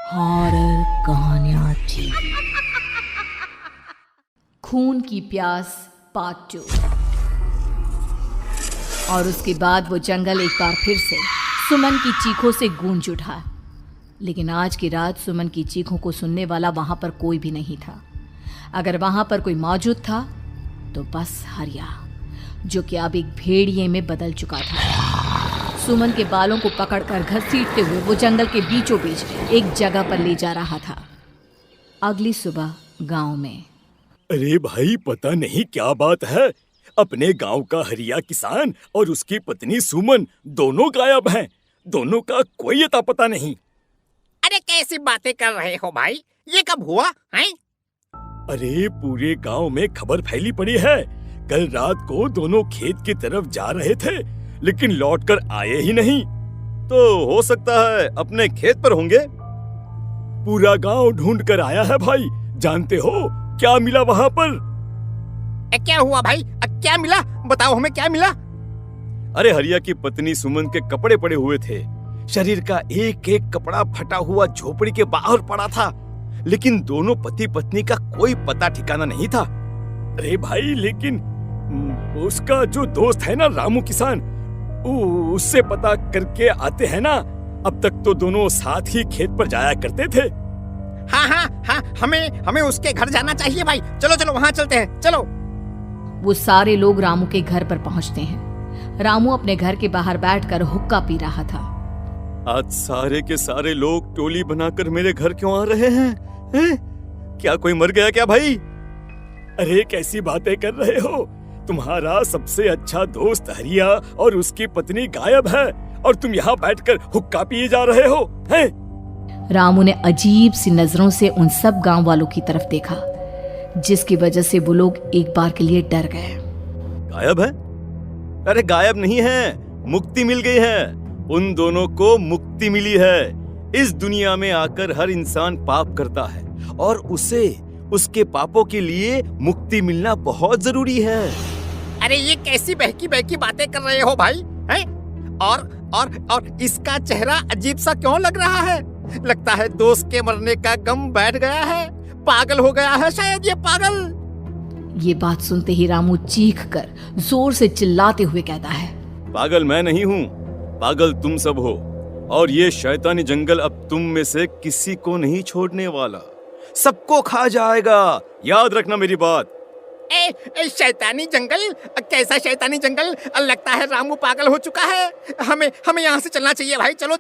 Horror कहानियां थी। खून की प्यास पार्ट 2। और उसके बाद वो जंगल एक बार फिर से सुमन की चीखों से गूंज उठा। लेकिन आज की रात सुमन की चीखों को सुनने वाला वहां पर कोई भी नहीं था। अगर वहां पर कोई मौजूद था तो बस हरिया, जो कि अब एक भेड़िए में बदल चुका था। सुमन के बालों को पकड़कर घसीटते हुए वो जंगल के बीचों बीच एक जगह पर ले जा रहा था। अगली सुबह गांव में। अरे भाई, पता नहीं क्या बात है, अपने गांव का हरिया किसान और उसकी पत्नी सुमन दोनों गायब हैं। दोनों का कोई अता पता नहीं। अरे कैसी बातें कर रहे हो भाई, ये कब हुआ हैं? अरे पूरे गांव में खबर फैली पड़ी है। कल रात को दोनों खेत की तरफ जा रहे थे, लेकिन लौटकर आए ही नहीं। तो हो सकता है अपने खेत पर होंगे। पूरा गांव ढूंढ कर आया है भाई। जानते हो क्या मिला वहां पर? क्या हुआ भाई, क्या मिला? बताओ हमें, क्या मिला? अरे हरिया की पत्नी सुमन के कपड़े पड़े हुए थे। शरीर का एक एक कपड़ा फटा हुआ झोपड़ी के बाहर पड़ा था, लेकिन दोनों पति पत्नी का कोई पता ठिकाना नहीं था। अरे भाई, लेकिन उसका जो दोस्त है ना रामू किसान, उससे पता करके आते हैं ना। अब तक तो दोनों साथ ही खेत पर जाया करते थे। हाँ, हमें उसके घर जाना चाहिए भाई। चलो वहाँ चलते हैं, चलो। वो सारे लोग रामू के घर पर पहुंचते हैं। रामू अपने घर के बाहर बैठकर हुक्का पी रहा था। आज सारे के सारे लोग टोली बनाकर मेरे घर क्यों आ रहे हैं? क्या कोई मर गया क्या भाई? अरे कैसी बातें कर रहे हो? तुम्हारा सबसे अच्छा दोस्त हरिया और उसकी पत्नी गायब है और तुम यहाँ बैठकर हुक्का पिए जा रहे हो हैं? रामू ने अजीब सी नजरों से उन सब गांव वालों की तरफ देखा, जिसकी वजह से वो लोग एक बार के लिए डर गए। गायब है? अरे गायब नहीं है, मुक्ति मिल गई है। उन दोनों को मुक्ति मिली है। इस दुनिया में आकर हर इंसान पाप करता है और उसे उसके पापों के लिए मुक्ति मिलना बहुत जरूरी है। अरे ये कैसी बहकी बहकी बातें कर रहे हो भाई हैं? और इसका चेहरा अजीब सा क्यों लग रहा है? लगता है दोस्त के मरने का गम बैठ गया है। पागल हो गया है शायद ये पागल। ये बात सुनते ही रामू चीख कर जोर से चिल्लाते हुए कहता है, पागल मैं नहीं हूँ, पागल तुम सब हो। और ये शैतानी जंगल अब तुम में से किसी को नहीं छोड़ने वाला, सबको खा जाएगा। याद रखना मेरी बात। शैतानी जंगल? कैसा शैतानी जंगल? लगता है रामू पागल हो चुका है। हमें यहाँ से चलना चाहिए भाई। चलो।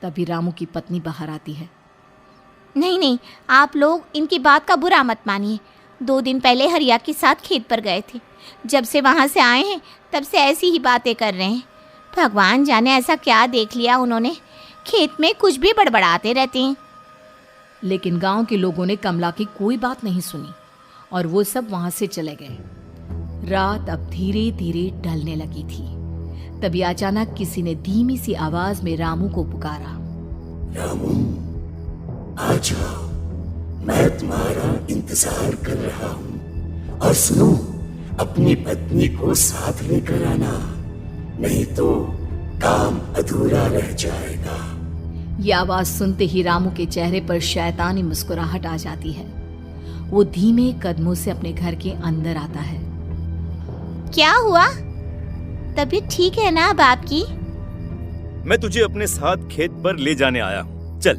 तभी रामू की पत्नी बाहर आती है। नहीं, आप लोग इनकी बात का बुरा मत मानिए। 2 दिन पहले हरिया के साथ खेत पर गए थे। जब से वहाँ से आए हैं तब से ऐसी ही बातें कर रहे हैं। भगवान जाने ऐसा क्या देख लिया उन्होंने, खेत में कुछ भी बड़बड़ाते रहते हैं। लेकिन गांव के लोगों ने कमला की कोई बात नहीं सुनी और वो सब वहां से चले गए। रात अब धीरे धीरे ढलने लगी थी। तभी अचानक किसी ने धीमी सी आवाज में रामू को पुकारा। रामू, आ जाओ, मैं तुम्हारा इंतजार कर रहा हूँ। और सुनो, अपनी पत्नी को साथ लेकर आना, नहीं तो काम अधूरा रह जाएगा। ये आवाज सुनते ही रामू के चेहरे पर शैतानी मुस्कुराहट आ जाती है। वो धीमे कदमों से अपने घर के अंदर आता है। क्या हुआ? तबीयत ठीक है ना अब आपकी? मैं तुझे अपने साथ खेत पर ले जाने आया हूँ, चल।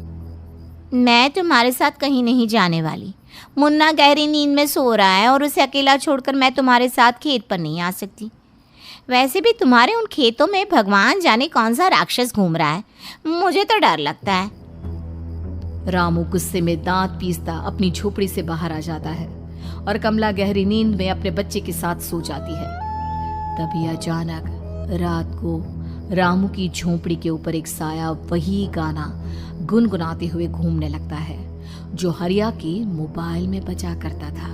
मैं तुम्हारे साथ कहीं नहीं जाने वाली। मुन्ना गहरी नींद में सो रहा है और उसे अकेला छोड़कर मैं तुम्हारे साथ खेत पर नहीं आ सकती। वैसे भी तुम्हारे उन खेतों में भगवान जाने कौन सा राक्षस घूम रहा है, मुझे तो डर लगता है। रामू गुस्से में दांत पीसता अपनी झोपड़ी से बाहर आ जाता है और कमला गहरी नींद में अपने बच्चे के साथ सो जाती है। तभी अचानक रात को रामू की झोपड़ी के ऊपर एक साया वही गाना गुनगुनाते हुए घूमने लगता है जो हरिया के मोबाइल में बजा करता था।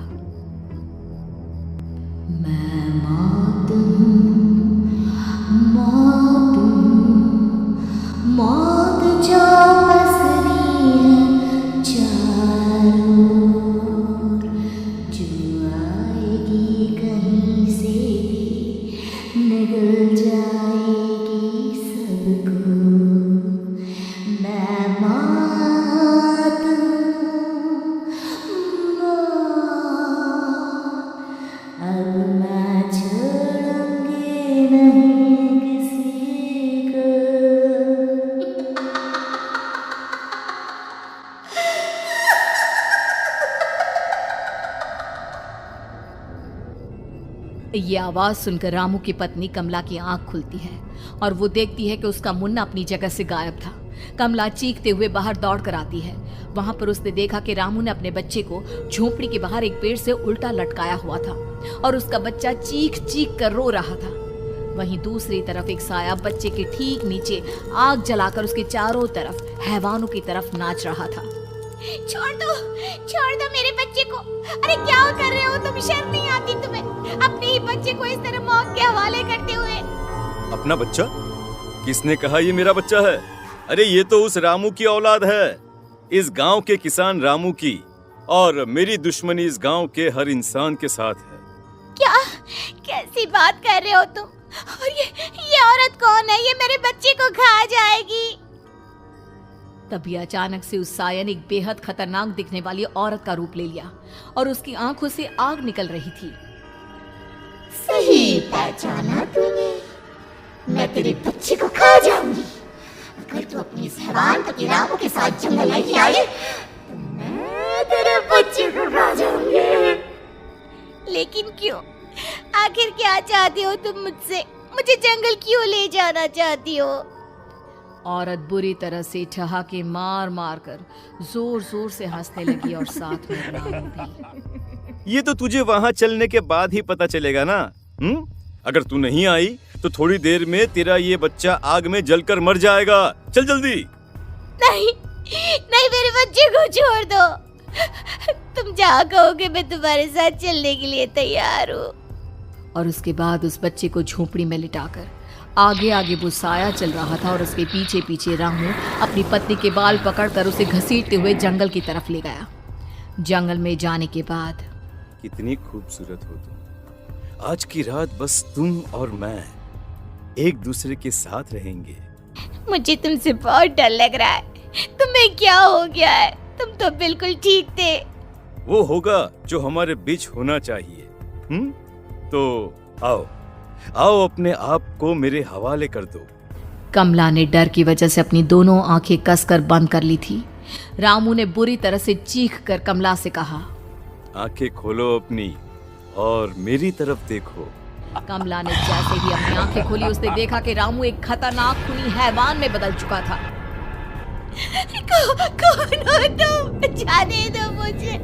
मैं मौत जो पसरी है चारों ओर, जो आएगी कहीं से भी निगल जाएगी सबको। मैं ये आवाज सुनकर रामू की पत्नी कमला की आंख खुलती है और वो देखती है कि उसका मुन्ना अपनी जगह से गायब था। कमला चीखते हुए बाहर दौड़ कर आती है। वहां पर उसने देखा कि रामू ने अपने बच्चे को झोपड़ी के बाहर एक पेड़ से उल्टा लटकाया हुआ था और उसका बच्चा चीख चीख कर रो रहा था। वहीं दूसरी तरफ एक साया बच्चे के ठीक नीचे आग जलाकर उसके चारों तरफ हैवानों की तरफ नाच रहा था। छोड़ दो मेरे बच्चे को। अरे क्या कर रहे हो तुम? शर्म नहीं आती तुम्हें? अपने ही बच्चे को इस तरह मौत के हवाले करते हुए। अपना बच्चा? किसने कहा ये मेरा बच्चा है? अरे ये तो उस रामू की औलाद है, इस गांव के किसान रामू की, और मेरी दुश्मनी इस गांव के हर इंसान के साथ है। क्या? कैसी बात कर रहे हो तुम? और ये औरत कौन है? ये मेरे बच्चे को खा जाएगी। तभी अचानक से उस साया ने एक बेहद खतरनाक दिखने वाली औरत का रूप ले लिया और उसकी आंखों से आग निकल रही थी। सही पहचाना तूने। मैं तेरे बच्चे को खा जाऊंगी। अगर तू अपनी इस हैवान पति रामू के साथ जंगल नहीं आई तो मैं तेरे बच्चे को खा जाऊंगी। लेकिन क्यों? आखिर क्या चाहती हो तुम मुझसे? मुझे जंगल क्यों ले जाना चाहती हो? औरत बुरी तरह से ठहाके मार मार कर जोर जोर से हंसने लगी और साथ में रामू भी। ये तो तुझे वहाँ चलने के बाद ही पता चलेगा ना। अगर तू नहीं आई तो थोड़ी देर में तेरा ये बच्चा आग में जलकर मर जाएगा। चल जल्दी। नहीं, मेरे बच्चे को छोड़ दो। तुम जहाँ कहोगे मैं तुम्हारे साथ चलने के लिए तैयार हूँ। और उसके बाद उस बच्चे को झोपड़ी में लिटाकर आगे आगे वो साया चल रहा था और उसके पीछे पीछे रामू अपनी पत्नी के बाल पकड़कर उसे घसीटते हुए जंगल की तरफ ले गया। जंगल में जाने के बाद, कितनी खूबसूरत हो तुम। आज की रात बस तुम और मैं एक दूसरे के साथ रहेंगे। मुझे तुमसे बहुत डर लग रहा है। तुम्हें क्या हो गया है? तुम तो बिल्कुल ठीक थे। वो होगा जो हमारे बीच होना चाहिए। तो आओ अपने आप को मेरे हवाले कर दो। कमला ने डर की वजह से अपनी दोनों आंखें कसकर बंद कर ली थी। रामू ने बुरी तरह से चीख कर कमला से कहा, आंखें खोलो अपनी और मेरी तरफ देखो। कमला ने जैसे ही अपनी आंखें खोली उसने देखा कि रामू एक खतरनाक खूनी हैवान में बदल चुका था। कौन हो तुम? जाने दो मुझे।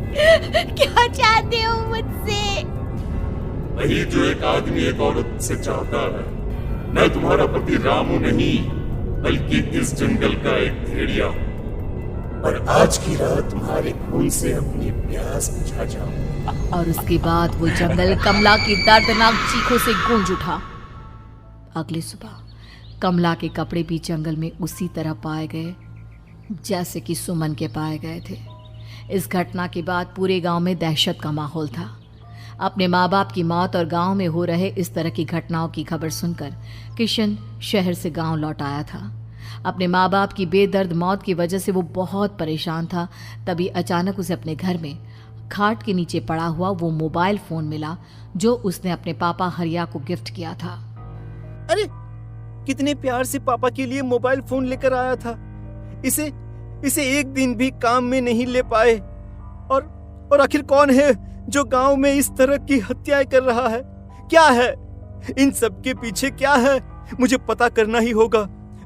क्या चाहते हो मुझसे? वही जो एक आदमी एक औरत से चाहता है। मैं तुम्हारा पति रामू नहीं बल्कि इस जंगल का एक भेड़िया हूँ और आज की रात तुम्हारे खून से अपनी प्यास बुझा जाऊं। और उसके बाद वो जंगल कमला की दर्दनाक चीखों से गूंज उठा। अगली सुबह कमला के कपड़े भी जंगल में उसी तरह पाए गए जैसे कि सुमन के पाए गए थे। इस घटना के बाद पूरे गांव में दहशत का माहौल था। अपने माँ बाप की मौत और गांव में हो रहे इस तरह की घटनाओं की खबर सुनकर किशन शहर से गांव लौट आया था। अपने माँ बाप की बेदर्द मौत की वजह से वो बहुत परेशान था। तभी अचानक उसे अपने घर में खाट के नीचे पड़ा हुआ वो मोबाइल फोन मिला जो उसने अपने पापा हरिया को गिफ्ट किया था। अरे कितने प्यार से पापा के लिए मोबाइल फोन लेकर आया था। इसे एक दिन भी काम में नहीं ले पाए। और आखिर कौन है जो गांव में इस तरह की हत्याएं कर रहा है? क्या है इन सब के पीछे? क्या है? मुझे पता करना ही होगा,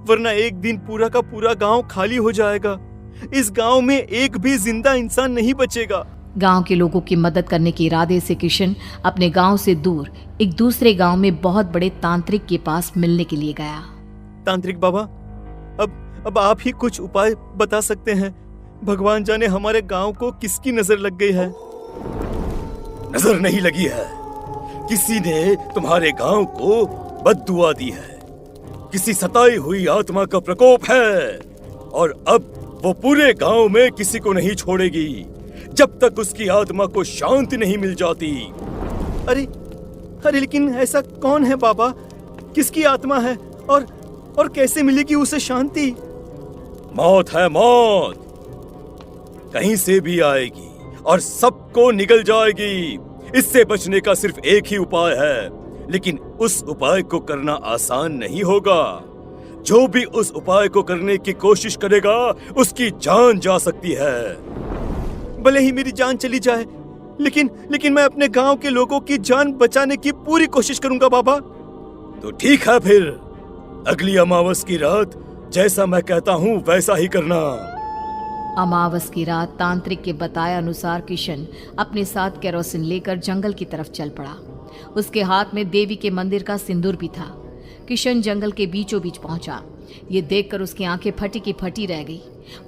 वरना एक दिन पूरा का पूरा गांव खाली हो जाएगा। इस गांव में एक भी जिंदा इंसान नहीं बचेगा। गांव के लोगों की मदद करने के इरादे से किशन अपने गांव से दूर एक दूसरे गांव में बहुत बड़े तांत्रिक के पास मिलने के लिए गया। तांत्रिक बाबा, अब आप ही कुछ उपाय बता सकते हैं। भगवान जाने हमारे गांव को किसकी नजर लग गई है। नजर नहीं लगी है, किसी ने तुम्हारे गांव को बद्दुआ दी है। किसी सताई हुई आत्मा का प्रकोप है और अब वो पूरे गांव में किसी को नहीं छोड़ेगी जब तक उसकी आत्मा को शांति नहीं मिल जाती। अरे लेकिन ऐसा कौन है बाबा? किसकी आत्मा है और कैसे मिलेगी उसे शांति? मौत है, मौत कहीं से भी आएगी और सबको निगल जाएगी। इससे बचने का सिर्फ एक ही उपाय है, लेकिन उस उपाय को करना आसान नहीं होगा। जो भी उस उपाय को करने की कोशिश करेगा उसकी जान जा सकती है। भले ही मेरी जान चली जाए, लेकिन मैं अपने गांव के लोगों की जान बचाने की पूरी कोशिश करूंगा बाबा। तो ठीक है फिर, अगली अमावस की रात जैसा मैं कहता हूँ वैसा ही करना। अमावस की रात तांत्रिक के बताए अनुसार किशन अपने साथ केरोसिन लेकर जंगल की तरफ चल पड़ा। उसके हाथ में देवी के मंदिर का सिंदूर भी था। किशन जंगल के बीचों बीच पहुंचा। ये देखकर उसकी आंखें फटी की फटी रह गई।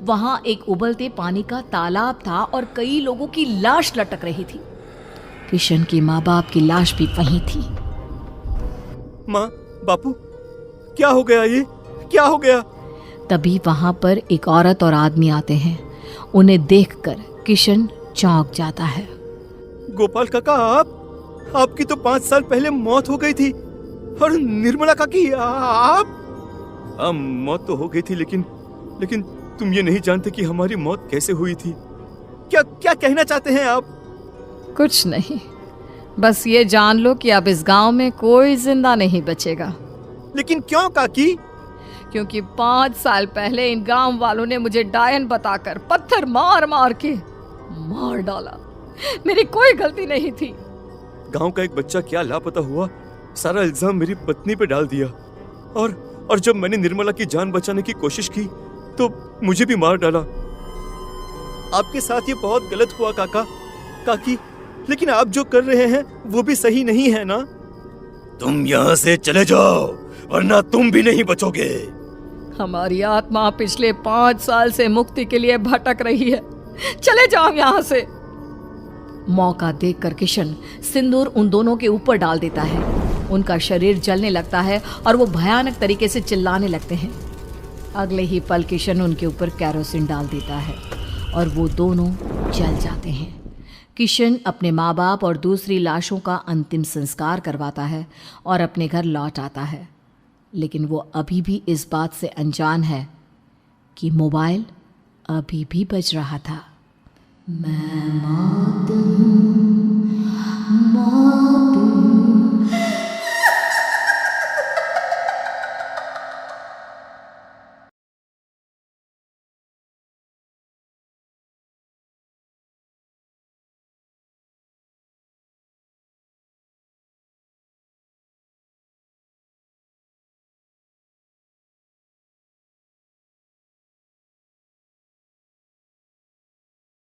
वहां एक उबलते पानी का तालाब था और कई लोगों की लाश लटक रही थी। किशन के माँ बाप की लाश भी वहीं थी। माँ, बापू, क्या हो गया? ये क्या हो गया? तभी वहां पर एक औरत और आदमी आते हैं। उन्हें देखकर किशन चौंक जाता है। गोपाल काका, आपकी तो 5 साल पहले मौत हो गई थी। और निर्मला काकी, आप? हाँ, मौत तो हो गई थी, लेकिन तुम ये नहीं जानते कि हमारी मौत कैसे हुई थी। क्या कहना चाहते हैं आप? कुछ नहीं, बस ये जान लो कि अब इस गांव में कोई जिंदा नहीं बचेगा। लेकिन क्यों काकी? क्योंकि 5 साल पहले इन गांव वालों ने मुझे डायन बताकर पत्थर मार मार के मार डाला। मेरी कोई गलती नहीं थी। गांव का एक बच्चा क्या लापता हुआ, सारा इल्जाम मेरी पत्नी पे डाल दिया। और जब मैंने निर्मला की जान बचाने की कोशिश की तो मुझे भी मार डाला। आपके साथ ये बहुत गलत हुआ काकी, लेकिन आप जो कर रहे हैं वो भी सही नहीं है ना? तुम यहाँ से चले जाओ, वरना तुम भी नहीं बचोगे। हमारी आत्मा पिछले 5 साल से मुक्ति के लिए भटक रही है। चले जाओ यहाँ से। मौका देखकर किशन सिंदूर उन दोनों के ऊपर डाल देता है। उनका शरीर जलने लगता है और वो भयानक तरीके से चिल्लाने लगते हैं। अगले ही पल किशन उनके ऊपर केरोसिन डाल देता है और वो दोनों जल जाते हैं। किशन अपने माँ बाप और दूसरी लाशों का अंतिम संस्कार करवाता है और अपने घर लौट आता है। लेकिन वो अभी भी इस बात से अनजान है कि मोबाइल अभी भी बज रहा था। मैं मौत हूँ, मौत।